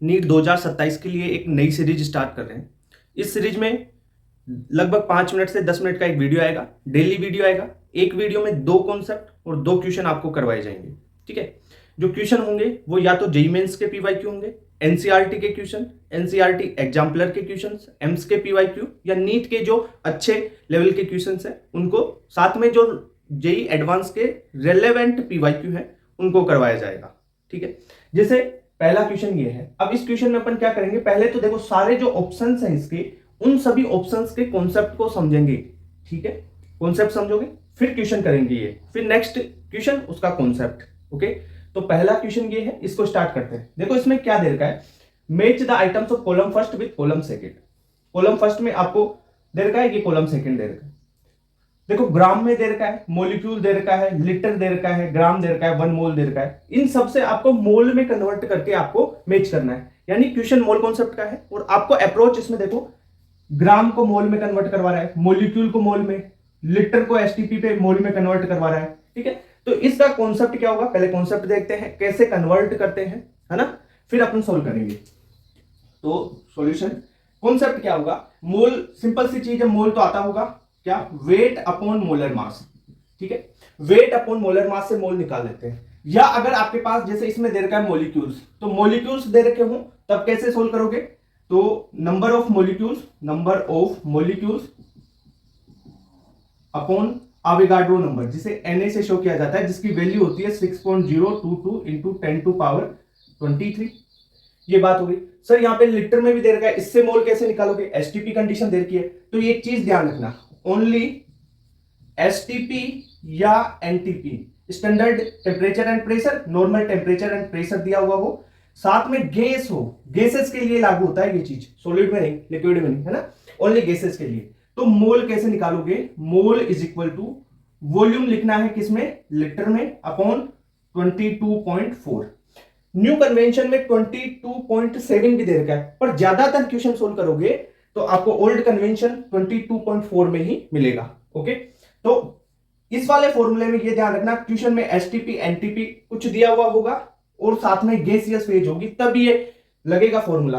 NEET 2027 के लिए एक नई सीरीज स्टार्ट कर रहे हैं। इस सीरीज में लगभग 5 मिनट से 10 मिनट का एक वीडियो आएगा, डेली वीडियो आएगा। एक वीडियो में 2 कॉन्सेप्ट और 2 क्वेश्चन आपको करवाए जाएंगे। ठीक है, जो क्वेश्चन होंगे वो या तो जेईई मेंस के पीवाईक्यू होंगे, एनसीईआरटी के क्वेश्चन, एनसीईआरटी एग्जाम्पलर के क्वेश्चन, एम्स के पीवाईक्यू या नीट के जो अच्छे लेवल के क्वेश्चन है उनको, साथ में जो जेईई एडवांस के रेलेवेंट पीवाईक्यू है उनको करवाया जाएगा। ठीक है, जैसे पहला क्वेश्चन ये है। अब इस क्वेश्चन में अपन क्या करेंगे, पहले तो देखो सारे जो ऑप्शंस हैं इसके, उन सभी ऑप्शंस के कॉन्सेप्ट को समझेंगे। ठीक है, कॉन्सेप्ट समझोगे फिर क्वेश्चन करेंगे ये, फिर नेक्स्ट क्वेश्चन उसका कॉन्सेप्ट। ओके, तो पहला क्वेश्चन ये है, इसको स्टार्ट करते हैं। देखो इसमें क्या दे रखा है, match the items of column first with column second. Column first में आपको दे रखा है, ये कॉलम सेकंड दे रखा है। देखो ग्राम में दे रखा है, मोलिक्यूल दे रखा है, लीटर दे रखा है, ग्राम दे रखा है, 1 मोल दे रखा है। इन सब से आपको मोल में कन्वर्ट करके आपको मैच करना है, यानी क्वेश्चन मोल कॉन्सेप्ट का है। और आपको अप्रोच इसमें देखो, ग्राम को मोल में कन्वर्ट करवा रहा है, मोलिक्यूल को मोल में, लीटर को एसटीपी पे मोल में कन्वर्ट करवा रहा है। ठीक है, तो इसका कॉन्सेप्ट क्या होगा, पहले कॉन्सेप्ट देखते हैं कैसे कन्वर्ट करते हैं, है ना, फिर अपन सोल्व करेंगे। तो सॉल्यूशन कॉन्सेप्ट क्या होगा, मोल सिंपल सी चीज है, मोल तो आता होगा क्या, वेट अपॉन मोलर मास। ठीक है, वेट अपॉन मोलर मास से मोल निकाल लेते हैं। या अगर आपके पास जैसे इसमें दे रखा है मोलिक्यूल्स, तो मोलिक्यूल्स दे रखे हो तब कैसे सोल्व करोगे, तो number of molecules upon Avogadro number, जिसे Na से शो किया जाता है, जिसकी वैल्यू होती है 6.022 इंटू 10 टू पावर 23। ये बात हो गई। सर यहाँ पे लीटर में भी दे रखा है, इससे मोल कैसे निकालोगे, एसटीपी कंडीशन दे रखी है। तो ये एक चीज ध्यान रखना, ओनली एसटीपी या NTP, standard temperature and pressure, normal temperature and pressure दिया हुआ हो, साथ में गैस हो, गैसेस के लिए लागू होता है ये चीज, सॉलिड में नहीं, लिक्विड में नहीं, है ना, ओनली गैसेस के लिए। तो मोल कैसे निकालोगे, mole is equal to volume लिखना है किसमें, लीटर में, अपॉन 22.4। न्यू कन्वेंशन में 22.7 भी दे रखा है, पर ज्यादातर क्वेश्चन सोल्व करोगे तो आपको ओल्ड कन्वेंशन 22.4 में ही मिलेगा। ओके, तो इस वाले फॉर्मूले में ये ध्यान रखना, क्वेश्चन में एसटीपी एनटीपी कुछ दिया हुआ होगा और साथ में गैसियस फेज होगी, तब ये लगेगा फॉर्मूला,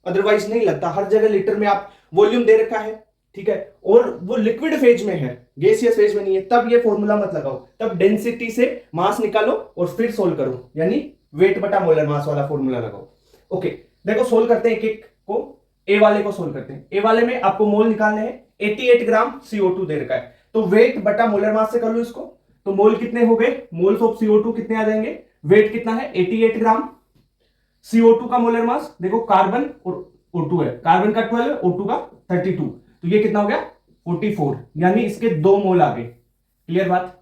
अदरवाइज नहीं लगता। हर जगह लीटर में आप वॉल्यूम दे रखा है, ठीक है, और वो लिक्विड फेज में है, गैसियस फेज में नहीं है, तब ये फॉर्मूला मत लगाओ, तब डेंसिटी से मास निकालो और फिर सोल्व करो, यानी वेट बटा मोलर मास वाला फॉर्मूला लगाओ। ओके, देखो सोल्व करते हैं एक एक को। ए वाले को सोल्व करते हैं। ए वाले में आपको मोल निकालने हैं, 88 ग्राम CO2 दे रखा है, तो वेट बटा मोलर मास से कर लो इसको, तो मोल कितने हो गए, मोल्स ऑफ CO2 कितने आ जाएंगे, वेट कितना है 88 ग्राम, CO2 का मोलर मास देखो, कार्बन और O2 है, कार्बन का 12 है, O2 का 32, तो ये कितना हो गया 44, यानी इसके 2 मोल आ गए। क्लियर बात,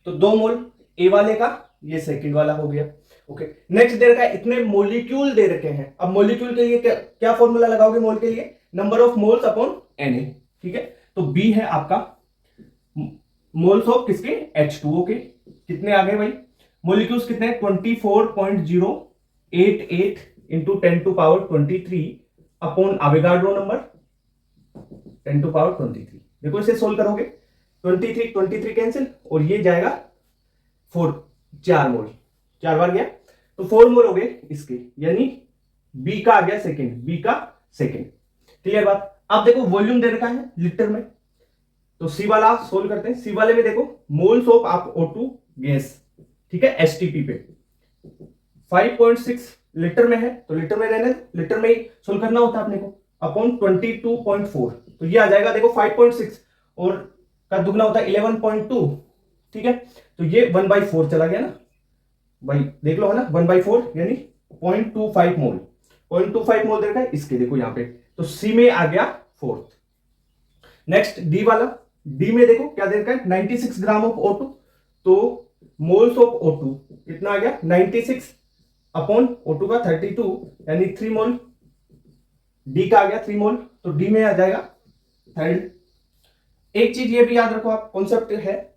तो 2 मोल ए वाले का, ये सेकंड वाला हो गया। ओके, नेक्स्ट दे रखा है, इतने मोलिक्यूल दे रखे हैं। अब मोलिक्यूल के लिए क्या फॉर्मूला लगाओगे मोल के लिए, number of moles upon Na। ठीक है, तो बी है आपका मोल्स ऑफ किसके, H2O के, कितने आ गए भाई, मोलिक्यूल्स कितने, 24.088 into 10 to power 23 upon Avogadro number 10 to power 23। देखो इसे सोल्व करोगे, 23 कैंसिल, और ये जाएगा 4 मोल, 4 बार गया, तो 4 मोल हो गए इसके, यानी बी का आ गया सेकंड, बी का सेकंड। क्लियर बात। अब देखो वॉल्यूम दे रखा है लीटर में, तो सी वाला सोल्व करते हैं। सी वाले में देखो मोल्स ऑफ आप O2 गैस, ठीक है, एसटीपी पे 5.6 लीटर में है, तो लीटर में रहने, लीटर में ही सोल्व करना होता है अपने को, अपॉन 22.4, तो ये आ जाएगा देखो 5.6 और का दुगना होता है 11.2। ठीक है, तो ये 1/4 चला गया ना भाई, देख लो है ना, 1/4 यानी 0.25 मोल, 0.25 मोल दे रखा है इसके, देखो यहां पे, तो सी में आ गया 4th। नेक्स्ट डी वाला, डी में देखो क्या दे रखा है, 96 ग्राम ऑफ O2, तो मोल्स ऑफ O2 कितना आ गया 96 अपॉन O2 का 32, यानी 3 मोल, डी का आ गया 3 मोल, तो डी में आ जाएगा थर्ड। एक चीज ये भी याद रखो, आप कॉन्सेप्ट है,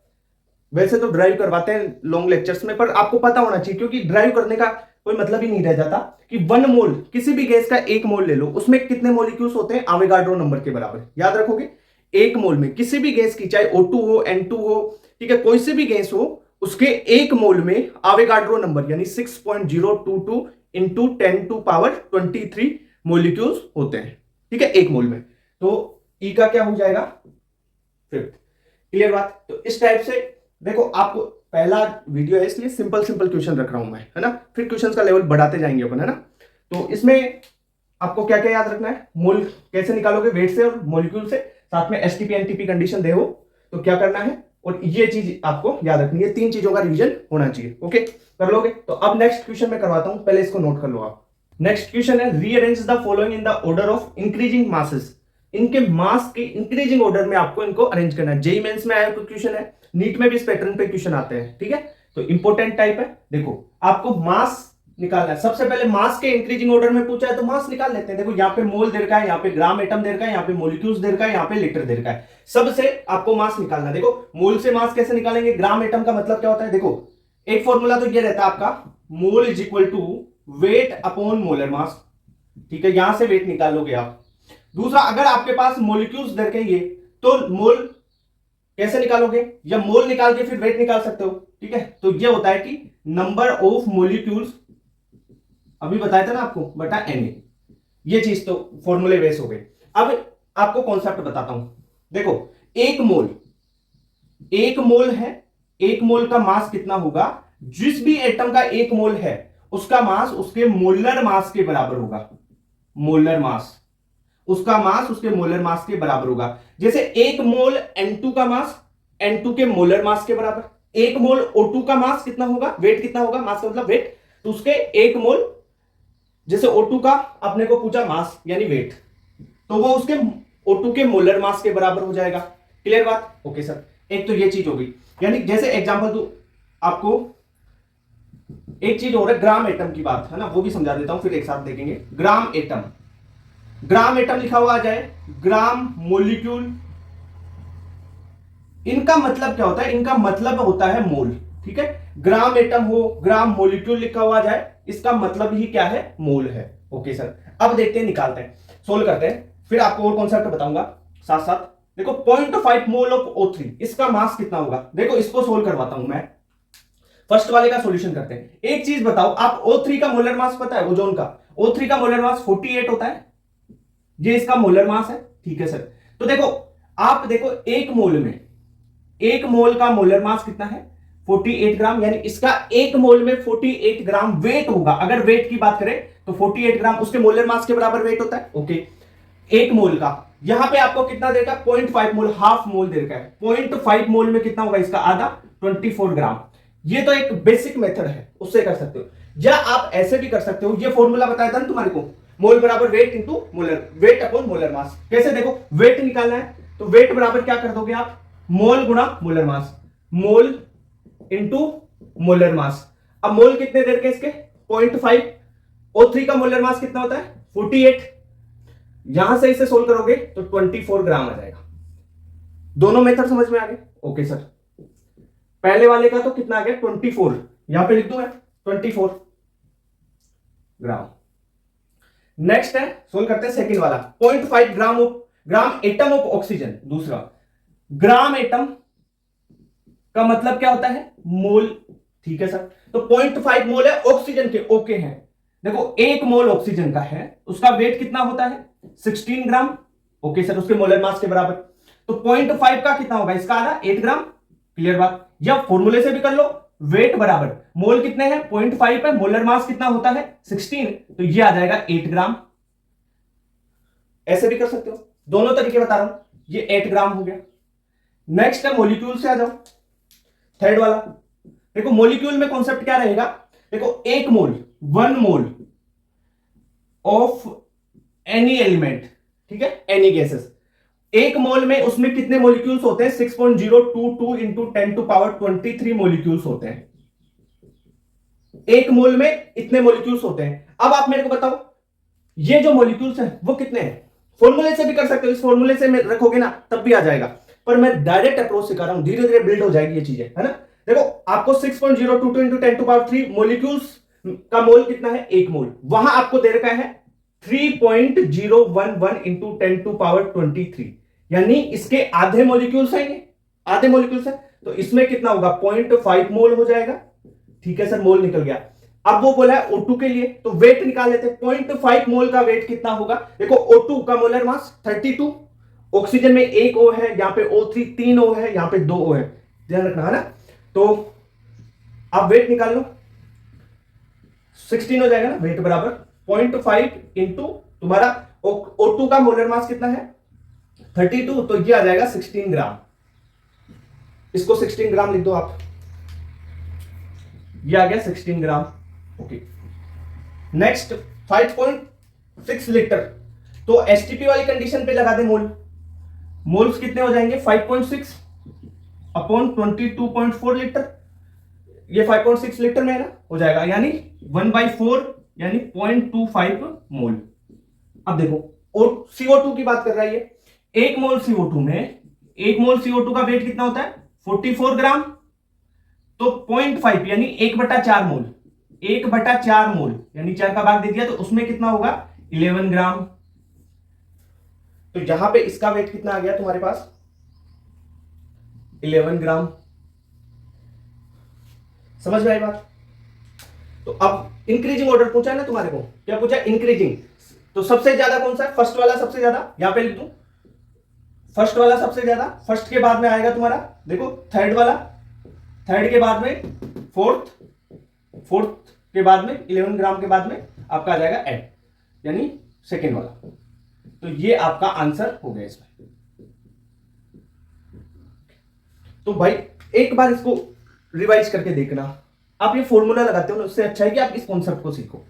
वैसे तो ड्राइव करवाते हैं लॉन्ग लेक्चर्स में, पर आपको पता होना चाहिए, क्योंकि ड्राइव करने का कोई मतलब ही नहीं रह जाता कि 1 मोल, किसी भी गैस का 1 मोल ले लो, उसमें कितने मोलिक्यूल्स होते हैं, अवोगाड्रो नंबर के बराबर, याद रखोगे। 1 मोल में किसी भी गैस की, चाहे O2 हो, N2 हो, ठीक है, कोई सी भी गैस हो, उसके 1 मोल में अवोगाड्रो नंबर यानी 6.022 इंटू 10⁻23 मोलिक्यूल्स होते हैं, ठीक है, एक मोल में। तो ई का क्या हो जाएगा, फिफ्थ। क्लियर बात। तो इस टाइप से देखो, आपको पहला वीडियो है इसलिए सिंपल सिंपल क्वेश्चन रख रहा हूं मैं, है ना, फिर क्वेश्चंस का लेवल बढ़ाते जाएंगे अपन, है ना। तो इसमें आपको क्या क्या याद रखना है, मोल कैसे निकालोगे, वेट से और मॉलिक्यूल से, साथ में एसटीपी एनटीपी कंडीशन दे हो तो क्या करना है, और ये चीज आपको याद रखनी है, 3 चीजों का रिवीजन होना चाहिए। ओके, कर लोगे। तो अब नेक्स्ट क्वेश्चन मैं करवाता हूं, पहले इसको नोट कर लो आप। नेक्स्ट क्वेश्चन है, rearrange the following in the order of increasing masses. इनके मास के इंक्रीजिंग ऑर्डर में आपको इनको अरेंज करना है। जेई मेंस में आया क्वेश्चन है, नीट में भी इस पैटर्न पे क्वेश्चन आते हैं, ठीक है। तो इंपॉर्टेंट टाइप है। देखो, आपको मास निकालना है। सबसे पहले मास के इंक्रीजिंग ऑर्डर में पूछा है तो मास निकाल लेते हैं। देखो, यहाँ पे मोल दे रखा है, यहाँ पे ग्राम एटम दे रखा है, यहाँ पे मोलिक्यूल्स दे रखा है, यहाँ पे लीटर दे रखा है। सबसे आपको मास निकालना है। देखो, मोल से मास कैसे निकालेंगे, ग्राम एटम का मतलब क्या होता है, देखो एक फॉर्मूला तो ये रहता है आपका, mole is equal to weight upon molar mass, ठीक है, यहां से वेट निकाल लोगे आप। दूसरा, अगर आपके पास मोलिक्यूल्स दे रखेंगे तो मोल कैसे निकालोगे, या मोल निकाल के फिर वेट निकाल सकते हो, ठीक है। तो ये होता है कि नंबर ऑफ मोलिक्यूल्स, अभी बताया था ना आपको, बटा Na। ये चीज तो फॉर्मूले बेस हो गए। अब आपको कॉन्सेप्ट बताता हूं। देखो, एक मोल है, एक मोल का मास कितना होगा, जिस भी एटम का एक मोल है उसका मास उसके मोलर मास के बराबर होगा। मोलर मास, उसका मास उसके मोलर मास के बराबर होगा। जैसे एक मोल N2 का मास N2 के मोलर मास के बराबर। एक मोल O2 का मास कितना होगा, वेट कितना होगा, मास का मतलब वेट, तो उसके एक मोल, जैसे O2 का अपने को पूछा मास यानी वेट, तो वो उसके O2 के मोलर मास के बराबर हो जाएगा। क्लियर बात। ओके सर, एक तो ये चीज हो गई। यानी जैसे एग्जांपल दो आपको, एक चीज हो रहा है ग्राम एटम की बात, है ना, वो भी समझा देता हूं, फिर एक साथ देखेंगे। ग्राम एटम, ग्राम एटम लिखा हुआ आ जाए, ग्राम मोलिक्यूल, इनका मतलब क्या होता है, इनका मतलब होता है मोल, ठीक है। ग्राम एटम हो, ग्राम मोलिक्यूल लिखा हुआ आ जाए, इसका मतलब ही क्या है, मोल है। ओके सर, अब देखते हैं, निकालते हैं, सोल्व करते हैं, फिर आपको और कॉन्सेप्ट बताऊंगा साथ साथ। देखो, 0.5 मोल ऑफ O3, इसका मास कितना होगा। देखो, इसको सोल्व करवाता हूं मैं, फर्स्ट वाले का सॉल्यूशन करते हैं। एक चीज बताओ, आप O3 का मोलर मास पता है, ओजोन का O3 का मोलर मास 48 होता है, ये इसका मोलर मास है, ठीक है सर। तो देखो, आप देखो, एक मोल में, एक मोल का मोलर मास कितना है, 48 ग्राम, यानी इसका एक मोल में 48 ग्राम वेट होगा। अगर वेट की बात करें तो 48 ग्राम उसके मोलर मास के बराबर वेट होता है। ओके, एक मोल का, यहां पे आपको कितना देगा, 0.5 मोल, हाफ मोल दे रखा है। 0.5 मोल में कितना होगा, इसका आधा, 24 ग्राम। ये तो एक बेसिक मेथड है, उससे कर सकते हो, या आप ऐसे भी कर सकते हो। ये फॉर्मूला बताया था ना तुम्हारे को, मोल बराबर weight into molar, wait upon molar मास। कैसे, देखो, वेट निकालना है तो वेट बराबर क्या कर दोगे आप, मोल गुणा molar mass, mole into molar mass. अब मोल कितने देर के इसके, 0.5, O3 का मोलर मास कितना होता है, 48, यहां से इसे सोल्व करोगे तो 24 ग्राम आ जाएगा। दोनों मेथड समझ में आ गए। ओके सर, पहले वाले का तो कितना आ गया, 24, यहां पे लिख दूं मैं 24 ग्राम। नेक्स्ट है, सोल्व करते हैं सेकंड वाला, 0.5 ग्राम एटम ऑफ ऑक्सीजन। दूसरा, ग्राम एटम का मतलब क्या होता है, मोल, ठीक है सर। तो 0.5 मोल है ऑक्सीजन के, ओके हैं। देखो, एक मोल ऑक्सीजन का है, उसका वेट कितना होता है, 16 ग्राम, ओके सर, उसके मोलर मास के बराबर। तो 0.5 का कितना होगा, इसका आधा, 8 ग्राम। क्लियर बात। या फॉर्मूले से भी कर लो, वेट बराबर मोल कितने हैं, 0.5 है, मोलर मास कितना होता है 16, तो ये आ जाएगा 8 ग्राम। ऐसे भी कर सकते हो, दोनों तरीके बता रहा हूं, ये 8 ग्राम हो गया। नेक्स्ट है मॉलिक्यूल से आ जाओ, थर्ड वाला। देखो, मॉलिक्यूल में कॉन्सेप्ट क्या रहेगा, देखो, एक मोल, 1 मोल ऑफ एनी एलिमेंट, ठीक है, एनी गैसेस, एक मोल में उसमें कितने मॉलिक्यूल्स होते हैं, 6.022 इंटू 10⁻23 मॉलिक्यूल्स होते हैं। एक मोल में इतने मॉलिक्यूल्स होते हैं। अब आप मेरे को बताओ, ये जो मॉलिक्यूल्स हैं वो कितने हैं। फॉर्मूले से भी कर सकते हो, इस फॉर्मूले से रखोगे ना तब भी आ जाएगा, पर मैं डायरेक्ट अप्रोच सिखा रहा हूं, धीरे धीरे बिल्ड हो जाएगी ये चीजें, है ना। देखो, आपको 6.022 इंटू 10⁻3 मॉलिक्यूल्स का मोल कितना है, एक मोल, वहां आपको दे रखा है 3.011 इंटू 10⁻23, यानी इसके आधे मॉलिक्यूल्स हैं, ये आधे मॉलिक्यूल्स है, तो इसमें कितना होगा, 0.5 मोल हो जाएगा। ठीक है सर, मोल निकल गया। अब वो बोला है O2 के लिए, तो वेट निकाल लेते हैं। 0.5 मोल का वेट कितना होगा? देखो O2 का मोलर मास 32, ऑक्सीजन में 1 O है, यहां पे O3 3 O है, यहां पे 2 O है, ध्यान रखना है ना। तो अब वेट निकाल लो, 16 हो जाएगा ना, वेट बराबर 0.5 इंटू तुम्हारा O2 का मोलर मास कितना है 32, तो ये आ जाएगा 16 ग्राम। इसको 16 ग्राम लिख दो आप, ये आ गया 16 ग्राम। ओके, नेक्स्ट 5.6 लीटर, तो एसटीपी वाली कंडीशन पे लगा दे मोल। मोल्स कितने हो जाएंगे 5.6 अपॉन 22.4 लीटर, ये 5.6 लीटर में है ना, हो जाएगा यानी 1/4 यानी 0.25 मोल। अब देखो CO2 की बात कर रहा है ये, 1 मोल CO2 में, 1 मोल CO2 का वेट कितना होता है 44 ग्राम, तो 0.5 यानी 1/4 मोल, 1/4 मोल यानी 4 का भाग दे दिया, तो उसमें कितना होगा 11 ग्राम। तो यहां पे इसका वेट कितना आ गया तुम्हारे पास 11 ग्राम। समझ में आई बात? तो अब इंक्रीजिंग ऑर्डर पूछा है ना तुम्हारे को, क्या पूछा इंक्रीजिंग, तो सबसे ज्यादा कौन सा है, फर्स्ट वाला सबसे ज्यादा, यहां पे लिख दूं फर्स्ट वाला सबसे ज्यादा, फर्स्ट के बाद में आएगा तुम्हारा देखो थर्ड वाला, थर्ड के बाद में फोर्थ, फोर्थ के बाद में 11 ग्राम के बाद में आपका आ जाएगा एड यानी सेकेंड वाला। तो ये आपका आंसर हो गया इसमें। तो भाई एक बार इसको रिवाइज करके देखना, आप ये फॉर्मूला लगाते हो ना, उससे अच्छा है कि आप इस कॉन्सेप्ट को सीखो।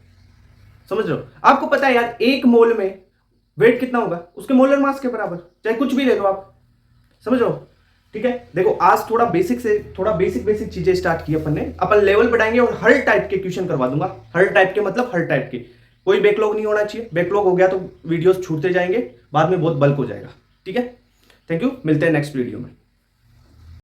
समझ रहे हो? आपको पता है यार 1 मोल में वेट कितना होगा उसके मोलर मास के बराबर, चाहे कुछ भी ले लो आप। समझ रहे हो? ठीक है, देखो आज थोड़ा बेसिक से थोड़ा बेसिक चीजें स्टार्ट की अपन ने, अपन लेवल बढ़ाएंगे और हर टाइप के क्वेश्चन करवा दूंगा। हर टाइप के मतलब हर टाइप के, कोई बैकलॉग नहीं होना चाहिए, बैकलॉग हो गया तो वीडियोस छूटते जाएंगे, बाद में बहुत बल्क हो जाएगा। ठीक है, थैंक यू, मिलते हैं नेक्स्ट वीडियो में।